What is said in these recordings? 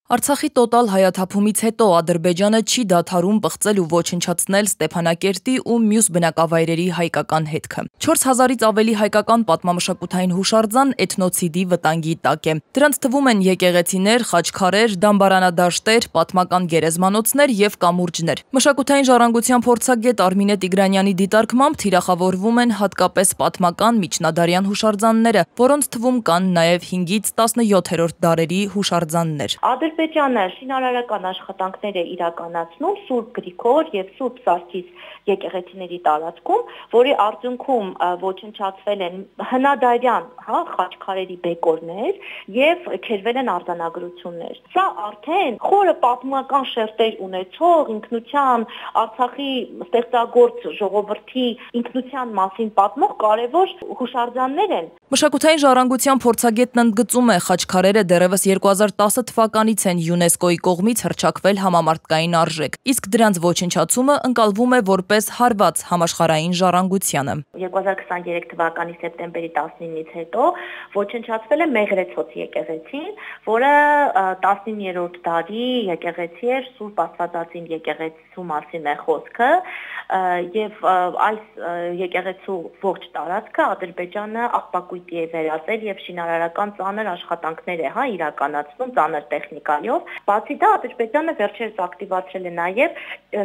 Արցախի տոտալ հայաթափումից հետո Ադրբեջանը չի դադարում պղծել ու ոչնչացնել Ստեփանակերտի ու մյուս բնակավայրերի հայկական հետքը։ 4000-ից ավելի հայկական պատմամշակութային հուշարձան էթնոցիդի վտանգի տակ է։ Դրանց թվում են եկեղեցիներ, խաչքարեր, դամբարանադաշտեր, պատմական գերեզմանոցներ եւ կամուրջներ։ Մշակութային ժառանգության փորձագետ Արմինե Տիգրանյանի դիտարկմամբ թիրախավորվում են հատկապես պատմական միջնադարյան հուշարձանները, որոնց թվում կան նաեւ 5-ից 17-րդ դարերի հուշարձաններ։ Ադրբեջանը շինարարական աշխատանքներ է իրականացնում Սուրբ Գրիգոր եւ Սուրբ Սարգիս եկեղեցիների տարածքում, որի արդյունքում ոչնչացվել են հնադարյան խաչքարերի բեկորներ եւ քերվել են արձանագրություններ։ Սա արդեն խորը պատմական շերտեր ունեցող ինքնության Արցախի ստեղծագործ ժողովրդի ինքնության մասին պատմող կարևոր հուշարձաններ են։ Մշակութային ժառանգության փորձագետն ընդգծում է, խաչքարերը դեռևս 2010 թվականից են ՅՈՒՆԵՍԿՕ-ի կողմից հռչակվել համամարտկային արժեք, իսկ դրանց ոչնչացումը ընկալվում է որպես հարված համաշխարհային ժառանգությանը։ 2023 թվականի սեպտեմբերի 19-ից հետո ոչնչացվել է Մեղրեցոց եկեղեցին, որը 19-րդ դարի եկեղեցի էր, Սուրբ Աստվածածին եկեղեցու մասին է խոսքը, եւ այս եկեղեցու ողջ տարածքը Ադրբեջանը ապակույտի է վերածել եւ շինարարական ծանր աշխատանքներ է իրականացնում ծանր տեխնիկայով։ Բացի դա Ադրբեջանը վերջերս ակտիվացրել է նաեւ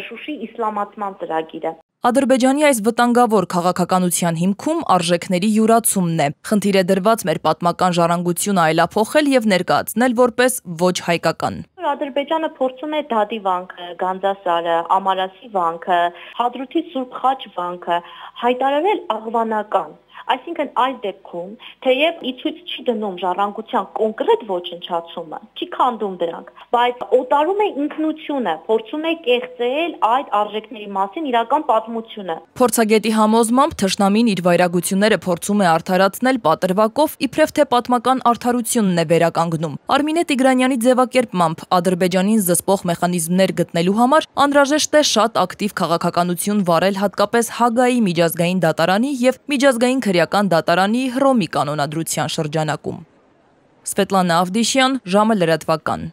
Շուշի իսլամացման ծրագիրը։ Ադրբեջանի այս վտանգավոր քաղաքականության հիմքում արժեքների յուրացումն է։ Խնդիր է դրված մեր պատմական ժառանգությունը այլափոխել եւ ներկայացնել որպես ոչ հայկական։ Ադրբեջանը փորձում է Դադի վանքը, Գանձասարը, Ամարասի վանքը, Հադրութի Սուրբ Խաչ վանքը հայտարարել աղվանական։ Այսինքն այս դեպքում, թեև ի ցույց չի դնում ժառանգության կոնկրետ ոչնչացումը, չի քանդում դրանք, բայց օտարում է ինքնությունը, փորձում է կեղծել այդ արժեքների մասին իրական պատմությունը։ Փորձագետի համոզմամբ թշնամին իր վայրագությունները փորձում է արդարացնել պատրվակով, իբրև թե պատմական արդարությունն է վերականգնում։ Արմինե Տիգրանյանի ձևակերպմամբ Ադրբեջանին զսպող մեխանիզմներ գտնելու համար անհրաժեշտ է շատ ակտիվ քաղաքականություն վարել հատկապես Հագայի միջազգային դատարանի եւ միջազգային քրեական դատարանի Հռոմի կանոնադրության շրջանակում։ Սվետլանա Ավդիշյան, ժամը լրատվական։